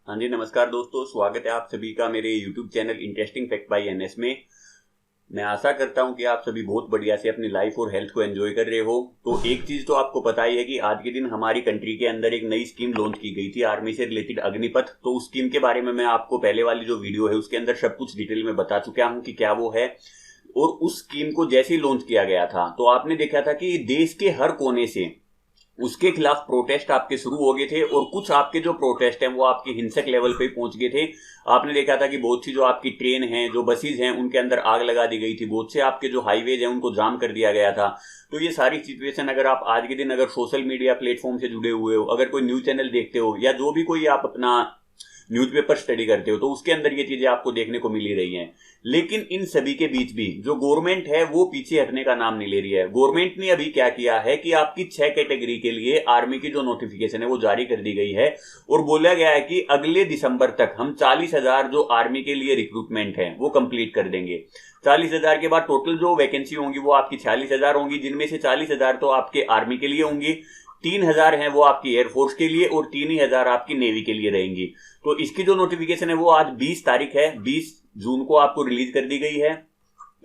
हाँ जी, नमस्कार दोस्तों। स्वागत है आप सभी का मेरे YouTube channel interesting fact bye NS में। मैं आशा करता हूं कि आप सभी बहुत बढ़िया से अपनी लाइफ और हेल्थ को एंजॉय कर रहे हो। तो एक चीज तो आपको पता ही है कि आज के दिन हमारी कंट्री के अंदर एक नई स्कीम लॉन्च की गई थी आर्मी से रिलेटेड, अग्निपथ। तो उस स्कीम के बारे में मैं आपको पहले वाली जो वीडियो है उसके अंदर सब कुछ डिटेल में बता चुका हूं कि क्या वो है। और उस स्कीम को जैसे ही लॉन्च किया गया था तो आपने देखा था कि देश के हर कोने से उसके खिलाफ प्रोटेस्ट आपके शुरू हो गए थे, और कुछ आपके जो प्रोटेस्ट हैं वो आपके हिंसक लेवल पे पहुंच गए थे। आपने देखा था कि बहुत सी जो आपकी ट्रेन हैं, जो बसेज हैं, उनके अंदर आग लगा दी गई थी। बहुत से आपके जो हाईवेज हैं उनको जाम कर दिया गया था। तो ये सारी सिचुएशन अगर आप आज के दिन अगर सोशल मीडिया प्लेटफॉर्म से जुड़े हुए हो, अगर कोई न्यूज चैनल देखते हो, या जो भी कोई आप अपना न्यूज़पेपर स्टडी करते हो, तो उसके अंदर ये चीजें आपको देखने को मिल ही रही हैं। लेकिन इन सभी के बीच भी जो गवर्नमेंट है वो पीछे हटने का नाम नहीं ले रही है। गवर्नमेंट ने अभी क्या किया है कि आपकी 6 कैटेगरी के लिए आर्मी की जो नोटिफिकेशन है वो जारी कर दी गई है, और बोला गया है कि अगले दिसंबर तक हम 40,000 जो आर्मी के लिए रिक्रूटमेंट है वो कंप्लीट कर देंगे। 40,000 के बाद टोटल जो वैकेंसी होंगी वो आपकी 46,000 होंगी, जिनमें से 40,000 तो आपके आर्मी के लिए होंगी, 3,000 हैं वो आपकी एयरफोर्स के लिए, और 3,000 आपकी नेवी के लिए रहेंगी। तो इसकी जो नोटिफिकेशन है वो आज 20 तारीख है, 20 जून को आपको रिलीज कर दी गई है।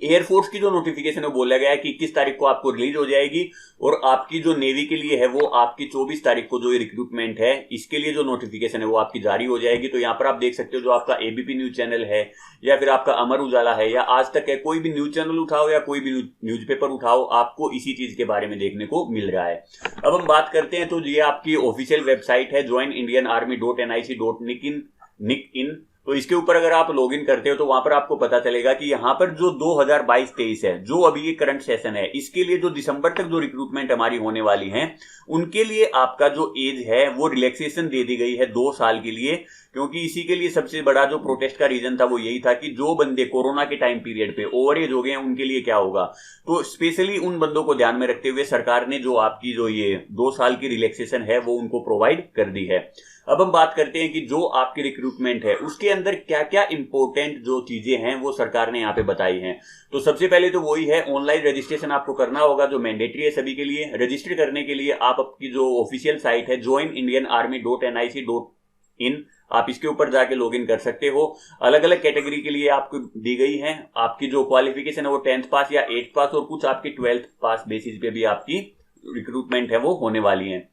एयरफोर्स की जो नोटिफिकेशन है बोला गया है कि 21 तारीख को आपको रिलीज हो जाएगी, और आपकी जो नेवी के लिए है वो आपकी 24 तारीख को जो रिक्रूटमेंट है इसके लिए जो नोटिफिकेशन है वो आपकी जारी हो जाएगी। तो यहाँ पर आप देख सकते हो जो आपका एबीपी न्यूज चैनल है, या फिर आपका अमर उजाला है, या आज तक है, कोई भी न्यूज चैनल उठाओ या कोई भी न्यूज़पेपर उठाओ, आपको इसी चीज के बारे में देखने को मिल रहा है। अब हम बात करते हैं, तो ये आपकी ऑफिशियल वेबसाइट है joinindianarmy.nic.in। तो इसके ऊपर अगर आप लॉगिन करते हो तो वहां पर आपको पता चलेगा कि यहां पर जो 2022-23 है, जो अभी ये करंट सेशन है, इसके लिए जो दिसंबर तक जो रिक्रूटमेंट हमारी होने वाली है उनके लिए आपका जो एज है वो रिलैक्सेशन दे दी गई है 2 साल के लिए। क्योंकि इसी के लिए सबसे बड़ा जो प्रोटेस्ट का रीजन था वो यही था कि जो बंदे कोरोना के टाइम पीरियड पे ओवर एज हो गए हैं उनके लिए क्या होगा। तो स्पेशली उन बंदों को ध्यान में रखते हुए सरकार ने जो आपकी जो ये 2 साल की रिलैक्सेशन है वो उनको प्रोवाइड कर दी है। अब हम बात करते हैं कि जो आपकी रिक्रूटमेंट है उसके अंदर क्या क्या इंपॉर्टेंट जो चीजें हैं वो सरकार ने यहाँ पे बताई हैं। तो सबसे पहले तो वही है, ऑनलाइन रजिस्ट्रेशन आपको करना होगा, जो मैंडेटरी है सभी के लिए। रजिस्टर करने के लिए आप आपकी जो ऑफिशियल साइट है joinindianarmy.nic.in, आप इसके ऊपर जाके लॉगिन कर सकते हो। अलग अलग कैटेगरी के लिए आपको दी गई है। आपकी जो क्वालिफिकेशन है वो 10th पास या 8th पास, और कुछ आपकी 12th पास बेसिस पे भी आपकी रिक्रूटमेंट है वो होने वाली है।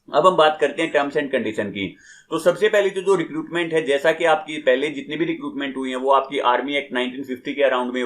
अब हम बात करते हैं टर्म्स एंड कंडीशन की। तो सबसे पहले तो जो रिक्रूटमेंट है, जैसा कि आपकी पहले जितनी भी रिक्रूटमेंट हुई है वो आपकी आर्मी एक्ट 1950 के अराउंड में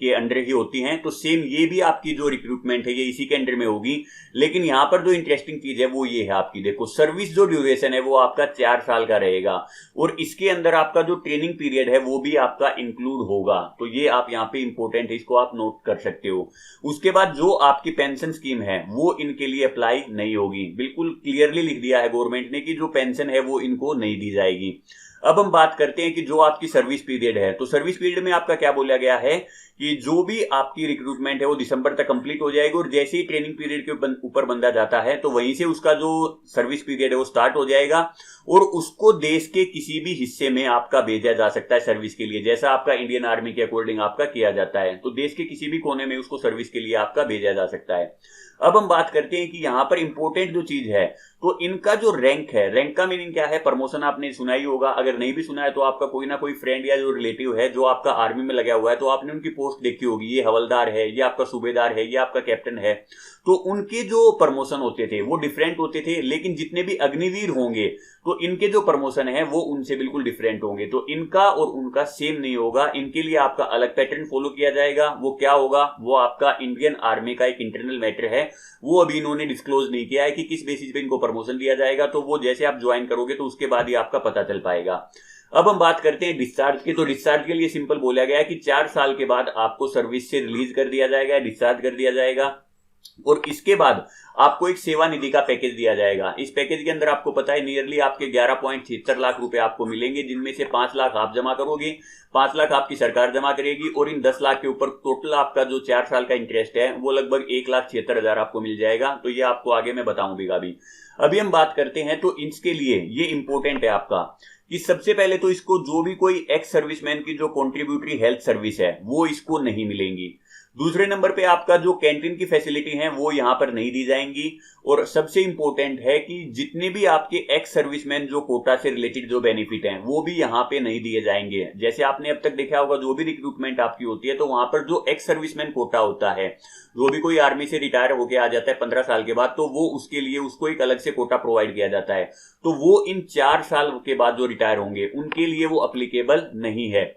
के अंडर ही होती हैं, तो सेम ये भी आपकी जो रिक्रूटमेंट है ये इसी के अंडर में होगी। लेकिन यहां पर जो इंटरेस्टिंग चीज है वो ये है आपकी, देखो, सर्विस जो ड्यूरेशन है वो आपका 4 साल का रहेगा, और इसके अंदर आपका जो ट्रेनिंग पीरियड है वो भी आपका इंक्लूड होगा। तो ये आप यहाँ पे इंपॉर्टेंट है, इसको आप नोट कर सकते हो। उसके बाद जो आपकी पेंशन स्कीम है वो इनके लिए अप्लाई नहीं होगी, बिल्कुल क्लियरली लिख दिया है गवर्नमेंट ने कि जो पेंशन है वो इनको नहीं दी जाएगी। अब हम बात करते हैं कि जो आपकी सर्विस पीरियड है, तो सर्विस पीरियड में आपका क्या बोला गया है कि जो भी आपकी रिक्रूटमेंट है वो दिसंबर तक कंप्लीट हो जाएगी, और जैसे ही ट्रेनिंग पीरियड के ऊपर बंदा जाता है तो वहीं से उसका जो सर्विस पीरियड है वो स्टार्ट हो जाएगा, और उसको देश के किसी भी हिस्से में आपका भेजा जा सकता है सर्विस के लिए, जैसा आपका इंडियन आर्मी के अकॉर्डिंग आपका किया जाता है। तो देश के किसी भी कोने में उसको सर्विस के लिए आपका भेजा जा सकता है। अब हम बात करते हैं कि यहां पर इंपॉर्टेंट जो चीज है, तो इनका जो रैंक है, रैंक का मीनिंग क्या है, प्रमोशन आपने सुना ही होगा। अगर नहीं भी सुना है तो आपका कोई ना कोई फ्रेंड या जो रिलेटिव है जो आपका आर्मी में लगा हुआ है, तो आपने उनकी पोस्ट देखी होगी, ये हवलदार है, ये आपका सूबेदार है, ये आपका कैप्टन है। तो उनके जो प्रमोशन होते थे वो डिफरेंट होते थे, लेकिन जितने भी अग्निवीर होंगे तो इनके जो प्रमोशन है वो उनसे बिल्कुल डिफरेंट होंगे। तो इनका और उनका सेम नहीं होगा, इनके लिए आपका अलग पैटर्न फॉलो किया जाएगा। वो क्या होगा, वो आपका इंडियन आर्मी का एक इंटरनल मैटर है, वो अभी इन्होंने डिस्क्लोज नहीं किया है कि किस बेसिस पे इनको प्रमोशन दिया जाएगा। तो वो जैसे आप ज्वाइन करोगे तो उसके बाद ही आपका पता चल पाएगा। अब हम बात करते हैं डिस्चार्ज की। तो डिस्चार्ज के लिए सिंपल बोला गया है कि 4 साल के बाद आपको सर्विस से रिलीज कर दिया जाएगा, डिस्चार्ज कर दिया जाएगा, और इसके बाद आपको एक सेवा निधि का पैकेज दिया जाएगा। इस पैकेज के अंदर आपको पता है नियरली आपके 11.76 लाख रुपए आपको मिलेंगे, जिनमें से 5 लाख आप जमा करोगे, 5 लाख आपकी सरकार जमा करेगी, और इन 10 लाख के ऊपर टोटल आपका जो 4 साल का इंटरेस्ट है वो लगभग 1,76,000 आपको मिल जाएगा। तो ये आपको आगे मैं बताऊंगा। अभी हम बात करते हैं, तो इसके लिए ये इंपॉर्टेंट है आपका कि सबसे पहले तो इसको जो भी कोई एक्स सर्विसमैन की जो कॉन्ट्रीब्यूटरी हेल्थ सर्विस है वो इसको नहीं मिलेंगी। दूसरे नंबर पे आपका जो कैंटीन की फैसिलिटी है वो यहां पर नहीं दी जाएंगी। और सबसे इंपॉर्टेंट है कि जितने भी आपके एक्स सर्विसमैन जो कोटा से रिलेटेड जो बेनिफिट हैं वो भी यहां पे नहीं दिए जाएंगे। जैसे आपने अब तक देखा होगा जो भी रिक्रूटमेंट आपकी होती है तो वहां पर जो एक्स सर्विसमैन कोटा होता है, जो भी कोई आर्मी से रिटायर होके आ जाता है 15 साल के बाद, तो वो उसके लिए उसको एक अलग से कोटा प्रोवाइड किया जाता है। तो वो इन 4 साल के बाद जो रिटायर होंगे उनके लिए वो अप्लीकेबल नहीं है।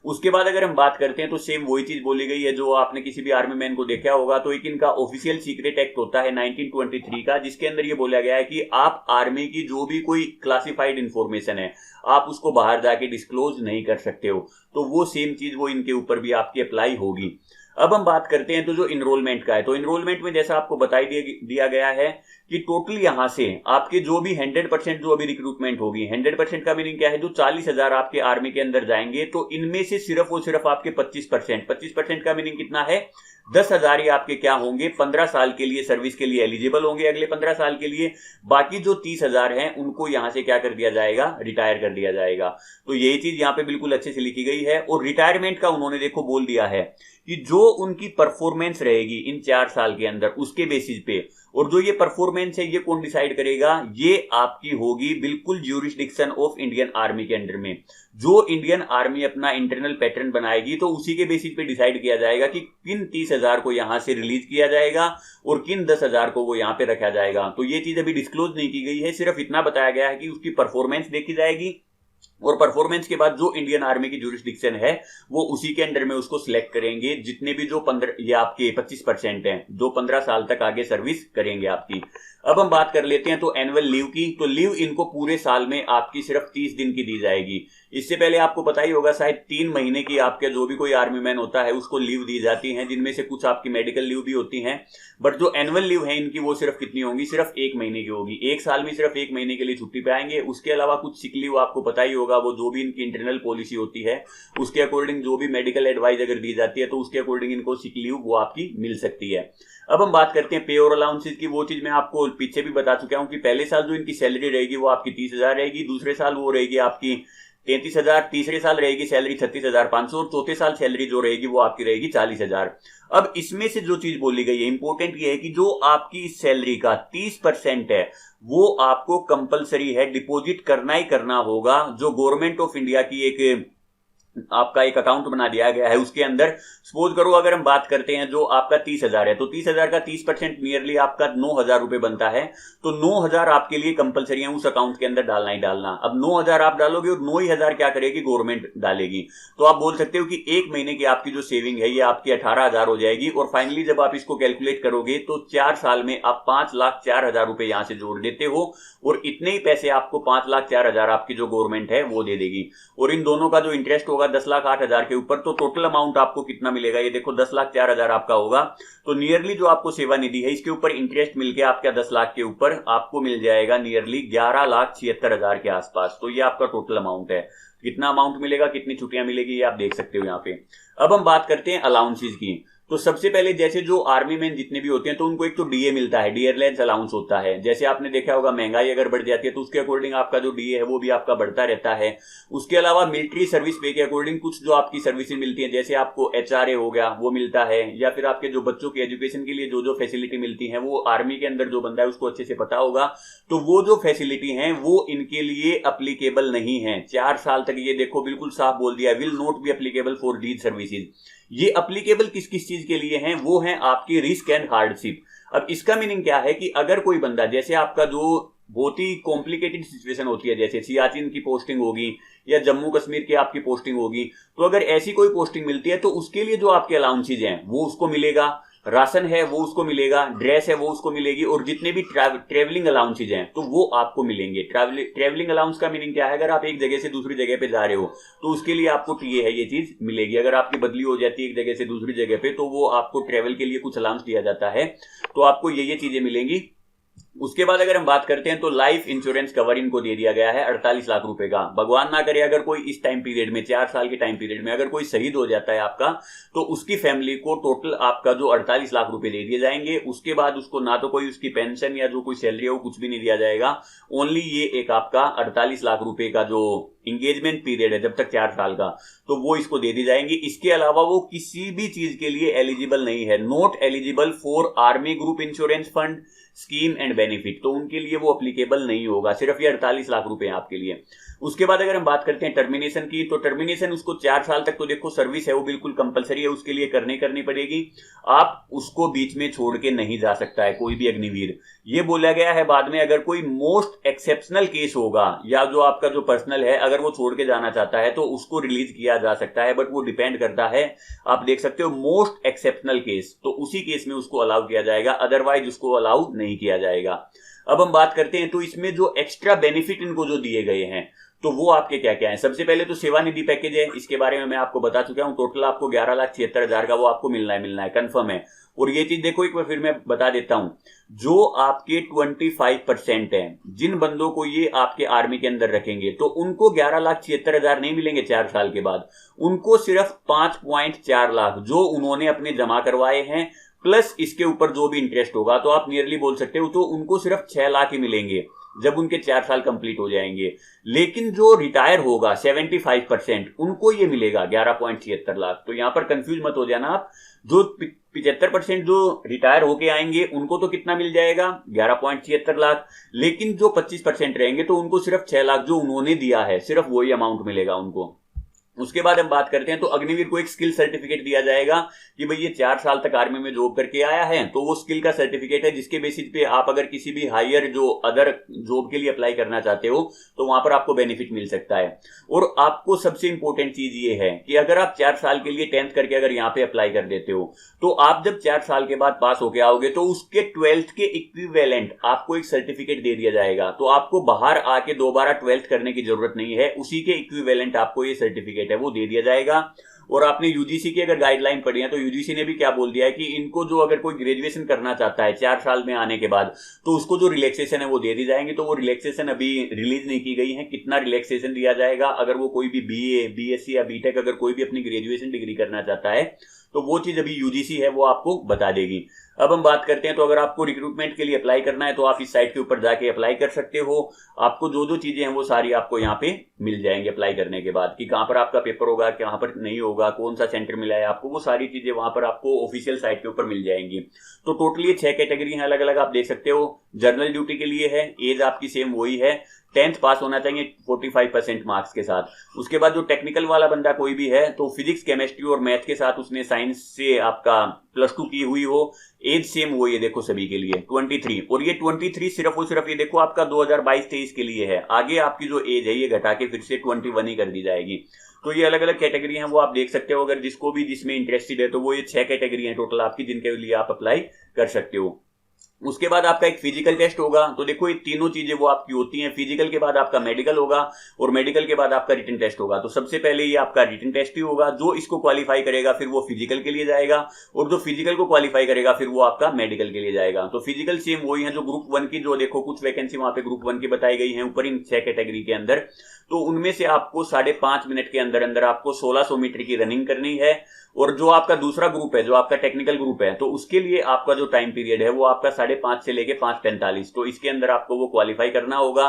उसके बाद अगर हम बात करते हैं तो सेम वही चीज बोली गई है जो आपने किसी भी आर्मी मैन को देखा होगा। तो एक इनका ऑफिशियल सीक्रेट एक्ट होता है 1923 का, जिसके अंदर ये बोला गया है कि आप आर्मी की जो भी कोई क्लासिफाइड इंफॉर्मेशन है आप उसको बाहर जाके डिस्क्लोज नहीं कर सकते हो। तो वो सेम चीज वो इनके ऊपर भी आपकी अप्लाई होगी। अब हम बात करते हैं तो जो इनरोलमेंट का है, तो इनरोलमेंट में जैसा आपको बताई दिया गया है कि टोटल यहां से आपके जो भी 100% जो अभी रिक्रूटमेंट होगी, 100% का मीनिंग क्या है, जो 40,000 आपके आर्मी के अंदर जाएंगे तो इनमें से सिर्फ और सिर्फ आपके 25% का मीनिंग कितना है, 10,000 ही आपके क्या होंगे, 15 साल के लिए सर्विस के लिए एलिजिबल होंगे अगले 15 साल के लिए। बाकी जो 30,000 हैं उनको यहां से क्या कर दिया जाएगा, रिटायर कर दिया जाएगा। तो यही चीज यहां पे बिल्कुल अच्छे से लिखी गई है। और रिटायरमेंट का उन्होंने देखो बोल दिया है कि जो उनकी परफॉर्मेंस रहेगी इन 4 साल के अंदर उसके बेसिस पे, और जो ये परफॉर्मेंस है ये कौन डिसाइड करेगा, ये आपकी होगी बिल्कुल ज्यूरिसडिक्शन ऑफ इंडियन आर्मी के अंडर में। जो इंडियन आर्मी अपना इंटरनल पैटर्न बनाएगी तो उसी के बेसिस पे डिसाइड किया जाएगा कि किन 30,000 को यहां से रिलीज किया जाएगा और किन 10,000 को वो यहां पे रखा जाएगा। तो ये चीज अभी डिस्क्लोज नहीं की गई है, सिर्फ इतना बताया गया है कि उसकी परफॉर्मेंस देखी जाएगी और परफॉर्मेंस के बाद जो इंडियन आर्मी की ज्यूरिसडिक्शन है वो उसी के अंडर में उसको सिलेक्ट करेंगे, जितने भी जो 15 या आपके 25% हैं जो 15 साल तक आगे सर्विस करेंगे आपकी। अब हम बात कर लेते हैं तो एनुअल लीव की। तो लीव इनको पूरे साल में आपकी सिर्फ 30 दिन की दी जाएगी। इससे पहले आपको पता ही होगा शायद 3 महीने की आपके जो भी कोई आर्मी मैन होता है उसको लीव दी जाती है, जिनमें से कुछ आपकी मेडिकल लीव भी होती हैं। बट जो एनुअल लीव है इनकी वो सिर्फ कितनी होगी, सिर्फ 1 महीने की होगी। एक साल में सिर्फ 1 महीने के लिए छुट्टी पे आएंगे। उसके अलावा कुछ सिक लीव आपको पता ही होगा, वो जो भी इनकी इंटरनल पॉलिसी होती है उसके अकॉर्डिंग जो भी मेडिकल एडवाइस अगर दी जाती है तो उसके अकॉर्डिंग इनको सिक लीव वो आपकी मिल सकती है। अब हम बात करते हैं पे और अलाउंसेस की। वो चीज मैं आपको पीछे भी बता चुका हूं कि पहले साल जो इनकी सैलरी रहेगी वो आपकी 30,000 रहेगी, दूसरे साल वो रहेगी आपकी 33,000, तीसरे साल रहेगी सैलरी 36,500 और चौथे साल सैलरी जो रहेगी वो आपकी रहेगी 40,000। अब इसमें से जो चीज बोली गई है इंपॉर्टेंट ये है कि जो आपकी सैलरी का 30% है वो आपको कंपलसरी है डिपॉजिट करना ही करना होगा। जो गवर्नमेंट ऑफ इंडिया की एक आपका एक अकाउंट बना दिया गया है उसके अंदर। सपोज करो अगर हम बात करते हैं जो आपका 30,000 है तो 30,000 का 30% नियरली आपका 9,000 रुपए बनता है। तो 9,000 आपके लिए कंपलसरी है उस अकाउंट के अंदर डालना ही डालना। अब 9,000 आप डालोगे और 9,000 क्या करेगी, गवर्नमेंट डालेगी। तो आप बोल सकते हो कि 1 महीने की आपकी जो सेविंग है ये आपकी 18,000 हो जाएगी। और फाइनली जब आप इसको कैलकुलेट करोगे तो 4 साल में आप 5,04,000 रुपए यहां से जोड़ देते हो और इतने ही पैसे आपको 5,04,000 आपकी जो गवर्नमेंट है वो दे देगी। और इन दोनों का जो इंटरेस्ट होगा 10,08,000 के ऊपर, तो टोटल अमाउंट आपको कितना मिलेगा, ये देखो 10,04,000 आपका होगा। तो नियरली जो आपको सेवा निधि है इसके ऊपर इंटरेस्ट मिलके आपका 10 लाख के ऊपर आपको मिल जाएगा नियरली 11,76,000 के आसपास। तो ये आपका टोटल अमाउंट है। कितना अमाउंट मिलेगा, कितनी छुट्टियां मिलेगी, ये आप देख सकते हो यहाँ पे। अब हम बात करते हैं अलाउंसेस की। तो सबसे पहले जैसे जो आर्मी मैन जितने भी होते हैं तो उनको एक तो डीए मिलता है, डियरलेंस अलाउंस होता है। जैसे आपने देखा होगा महंगाई अगर बढ़ जाती है तो उसके अकॉर्डिंग आपका जो डीए है वो भी आपका बढ़ता रहता है। उसके अलावा मिलिट्री सर्विस पे के अकॉर्डिंग कुछ जो आपकी सर्विसेज मिलती है, जैसे आपको एचआरए हो गया वो मिलता है, या फिर आपके जो बच्चों के एजुकेशन के लिए जो जो फैसिलिटी मिलती है वो आर्मी के अंदर जो बंदा है उसको अच्छे से पता होगा। तो वो जो फैसिलिटी है वो इनके लिए अप्लीकेबल नहीं है 4 साल तक। ये देखो बिल्कुल साफ बोल दिया, will not be applicable for these services. ये अप्लीकेबल किस किस चीज के लिए हैं, वो है आपकी रिस्क एंड हार्डशिप। अब इसका मीनिंग क्या है कि अगर कोई बंदा, जैसे आपका जो बहुत ही कॉम्प्लिकेटेड सिचुएशन होती है, जैसे सियाचिन की पोस्टिंग होगी या जम्मू कश्मीर की आपकी पोस्टिंग होगी, तो अगर ऐसी कोई पोस्टिंग मिलती है तो उसके लिए जो आपके अलाउंसेज हैं वो उसको मिलेगा, राशन है वो उसको मिलेगा, ड्रेस है वो उसको मिलेगी, और जितने भी ट्रेवलिंग अलाउंसेज हैं तो वो आपको मिलेंगे। ट्रेवलिंग अलाउंस का मीनिंग क्या है, अगर आप एक जगह से दूसरी जगह पे जा रहे हो तो उसके लिए आपको टीए है ये चीज मिलेगी। अगर आपकी बदली हो जाती है एक जगह से दूसरी जगह पे तो वो आपको ट्रेवल के लिए कुछ अलाउंस दिया जाता है, तो आपको ये चीजें मिलेंगी। उसके बाद अगर हम बात करते हैं तो लाइफ इंश्योरेंस कवर इनको दे दिया गया है 48 लाख रुपए का। भगवान ना करे अगर कोई इस टाइम पीरियड में 4 साल के टाइम पीरियड में अगर कोई शहीद हो जाता है आपका, तो उसकी फैमिली को टोटल आपका जो 48 लाख रुपए दे दिए जाएंगे। उसके बाद उसको ना तो कोई उसकी पेंशन या जो कोई सैलरी है वो कुछ भी नहीं दिया जाएगा। ओनली ये एक आपका 48 लाख रुपए का जो इंगेजमेंट पीरियड है जब तक 4 साल का, तो वो इसको दे दी जाएंगी। इसके अलावा वो किसी भी चीज के लिए एलिजिबल नहीं है, not eligible for army group insurance fund scheme and benefit, तो उनके लिए वो अप्लीकेबल नहीं होगा। सिर्फ ये 48 लाख रुपए हैं आपके लिए। उसके बाद अगर हम बात करते हैं टर्मिनेशन की, तो टर्मिनेशन उसको 4 साल तक तो देखो सर्विस है वो बिल्कुल कंपलसरी है, उसके लिए करनी पड़ेगी। आप उसको बीच में छोड़ के नहीं जा सकता है कोई भी अग्निवीर। ये बोला गया है बाद में अगर कोई मोस्ट एक्सेप्शनल केस होगा या जो आपका जो पर्सनल है अगर वो छोड़ के जाना चाहता है तो उसको रिलीज किया जा सकता है, बट वो डिपेंड करता है, आप देख सकते हो मोस्ट एक्सेप्शनल केस, तो उसी केस में उसको अलाउ किया जाएगा, अदरवाइज उसको अलाउ नहीं किया जाएगा। अब हम बात करते हैं तो इसमें जो एक्स्ट्रा बेनिफिट इनको जो दिए गए हैं तो वो आपके क्या क्या है। सबसे पहले तो सेवानिधि पैकेज है, इसके बारे में मैं आपको बता चुका हूं। टोटल आपको 11,76,000 का वो आपको मिलना है कंफर्म है। और ये चीज देखो एक बार फिर मैं बता देता हूं, जो आपके 25% है जिन बंदों को ये आपके आर्मी के अंदर रखेंगे तो उनको 11,76,000 नहीं मिलेंगे 4 साल के बाद, उनको सिर्फ 5.4 लाख जो उन्होंने अपने जमा करवाए हैं प्लस इसके ऊपर जो भी इंटरेस्ट होगा, तो आप नियरली बोल सकते हो तो उनको सिर्फ 6 लाख ही मिलेंगे जब उनके 4 साल कंप्लीट हो जाएंगे। लेकिन जो रिटायर होगा 75% उनको ये मिलेगा 11.76 लाख। तो यहां पर कंफ्यूज मत हो जाना आप, जो 75% जो रिटायर होके आएंगे उनको तो कितना मिल जाएगा 11.76 लाख, लेकिन जो 25% रहेंगे तो उनको सिर्फ 6 लाख जो उन्होंने दिया है सिर्फ वही अमाउंट मिलेगा उनको। उसके बाद हम बात करते हैं तो अग्निवीर को एक स्किल सर्टिफिकेट दिया जाएगा कि भाई ये 4 साल तक आर्मी में जॉब करके आया है, तो वो स्किल का सर्टिफिकेट है जिसके बेसिस पे आप अगर किसी भी हायर जो अदर जॉब के लिए अप्लाई करना चाहते हो तो वहां पर आपको बेनिफिट मिल सकता है। और आपको सबसे इंपॉर्टेंट चीज ये है कि अगर आप 4 साल के लिए 10th करके अगर यहाँ पे अप्लाई कर देते हो तो आप जब 4 साल के बाद पास होके आओगे तो उसके 12th के इक्विवेलेंट आपको एक सर्टिफिकेट दे दिया जाएगा। तो आपको बाहर आके दोबारा 12th करने की जरूरत नहीं है, उसी के इक्विवेलेंट आपको ये सर्टिफिकेट है वो दे दिया जाएगा। और आपने यूजीसी की अगर गाइडलाइन पढ़ी है तो यूजीसी ने भी क्या बोल दिया है कि इनको जो अगर कोई ग्रेजुएशन करना चाहता है 4 साल में आने के बाद तो उसको जो रिलैक्सेशन है वो दे दी जाएंगे। तो वो रिलैक्सेशन अभी रिलीज नहीं की गई है, कितना रिलैक्सेशन दिया जाएगा अगर वो कोई भी बीए बीएससी या बीटेक अगर कोई भी अपनी ग्रेजुएशन डिग्री करना चाहता है तो वो चीज अभी यूजीसी है वो आपको बता देगी। अब हम बात करते हैं तो अगर आपको रिक्रूटमेंट के लिए अप्लाई करना है तो आप इस साइट के ऊपर जाके अप्लाई कर सकते हो। आपको जो जो चीजें हैं वो सारी आपको यहाँ पे मिल जाएंगे अप्लाई करने के बाद, कि कहां पर आपका पेपर होगा कहां पर नहीं होगा, कौन सा सेंटर मिला है आपको, वो सारी चीजें वहां पर आपको ऑफिशियल साइट के ऊपर मिल जाएंगी। तो टोटली 6 कैटेगरी है अलग अलग, आप देख सकते हो। जर्नल ड्यूटी के लिए है, एज आपकी सेम वही है, 10th पास होना चाहिए 45% मार्क्स के साथ। उसके बाद जो टेक्निकल वाला बंदा कोई भी है तो फिजिक्स केमिस्ट्री और मैथ के साथ उसने साइंस से आपका +2 की हुई हो, एज सेम वो ये देखो सभी के लिए 23। और ये 23 सिर्फ और सिर्फ ये देखो आपका 2022-23 के लिए है, आगे आपकी जो एज है ये घटा के फिर से 21 ही कर दी जाएगी। तो ये अलग अलग कैटेगरी हैं वो आप देख सकते हो, अगर जिसको भी जिसमें इंटरेस्टेड है तो वो ये 6 कैटेगरी हैं टोटल आपकी जिनके लिए आप अप्लाई कर सकते हो। उसके बाद आपका एक फिजिकल टेस्ट होगा। तो देखो ये तीनों चीजें वो आपकी होती हैं, फिजिकल के बाद आपका मेडिकल होगा और मेडिकल के बाद आपका रिटन टेस्ट होगा। तो सबसे पहले ये आपका रिटन टेस्ट ही होगा, जो इसको क्वालिफाई करेगा फिर वो फिजिकल के लिए जाएगा, और जो फिजिकल को क्वालिफाई करेगा फिर वो आपका मेडिकल के लिए जाएगा। तो फिजिकल सेम वही है जो ग्रुप 1 की, जो देखो कुछ वैकेंसी वहां पे ग्रुप 1 की बताई गई है ऊपर इन 6 कैटेगरी के अंदर। तो उनमें से आपको 5.5 मिनट के अंदर अंदर आपको 1600 मीटर की रनिंग करनी है। और जो आपका दूसरा ग्रुप है जो आपका टेक्निकल ग्रुप है तो उसके लिए आपका जो टाइम पीरियड है वो आपका 5:30 से लेके 5:45, तो इसके अंदर आपको वो क्वालिफाई करना होगा।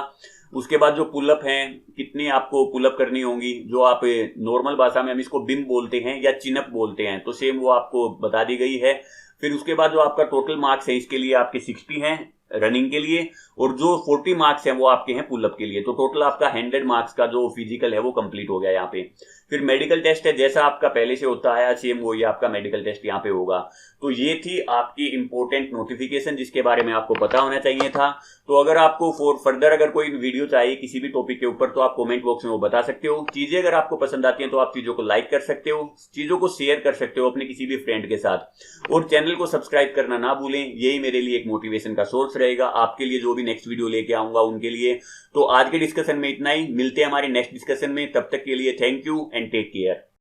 उसके बाद जो पुलअप हैं कितनी आपको पुलअप करनी होंगी, जो आप नॉर्मल भाषा में हम इसको बिम बोलते हैं या चिनअप बोलते हैं, तो सेम वो आपको बता दी गई है। फिर उसके बाद जो आपका टोटल मार्क्स है इसके लिए आपके 60 हैं रनिंग के लिए, और जो 40 मार्क्स हैं वो आपके हैं पुलअप के लिए। तो टोटल आपका 100 मार्क्स का जो फिजिकल है वो कंप्लीट हो गया यहाँ पे। फिर मेडिकल टेस्ट है, जैसा आपका पहले से होता है सेम वही आपका मेडिकल टेस्ट यहाँ पे होगा। तो ये थी आपकी इंपॉर्टेंट नोटिफिकेशन जिसके बारे में आपको पता होना चाहिए था। तो अगर आपको फर्दर अगर कोई वीडियो चाहिए किसी भी टॉपिक के ऊपर तो आप कमेंट बॉक्स में वो बता सकते हो। चीजें अगर आपको पसंद आती हैं तो आप चीजों को लाइक कर सकते हो, चीजों को शेयर कर सकते हो अपने किसी भी फ्रेंड के साथ, और चैनल को सब्सक्राइब करना ना भूलें। यही मेरे लिए एक मोटिवेशन का सोर्स रहेगा आपके लिए, जो भी नेक्स्ट वीडियो लेके आऊंगा उनके लिए। तो आज के डिस्कशन में इतना ही, मिलते हैं हमारे नेक्स्ट डिस्कशन में, तब तक के लिए thank you and take care.